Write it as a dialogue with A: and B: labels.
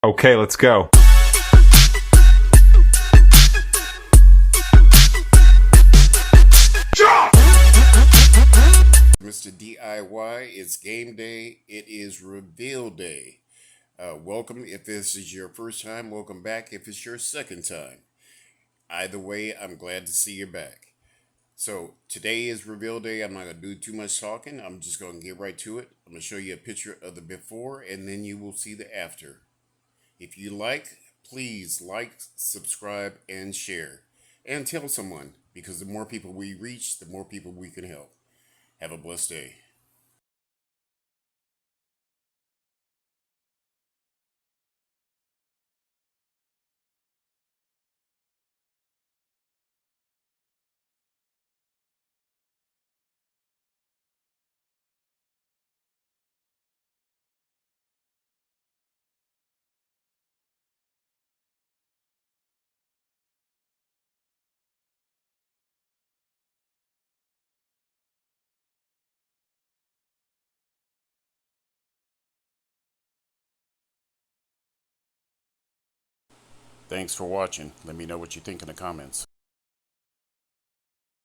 A: Okay, let's go.
B: Mr. DIY, it's game day. It is reveal day. Welcome if this is your first time. Welcome back if it's your second time. Either way, I'm glad to see you back. So today is reveal day. I'm not going to do too much talking. I'm just going to get right to it. I'm going to show you a picture of the before and then you will see the after. If you please like, subscribe, and share. And tell someone because the more people we reach, the more people we can help. Have a blessed day. Thanks for watching. Let me know what you think in the comments.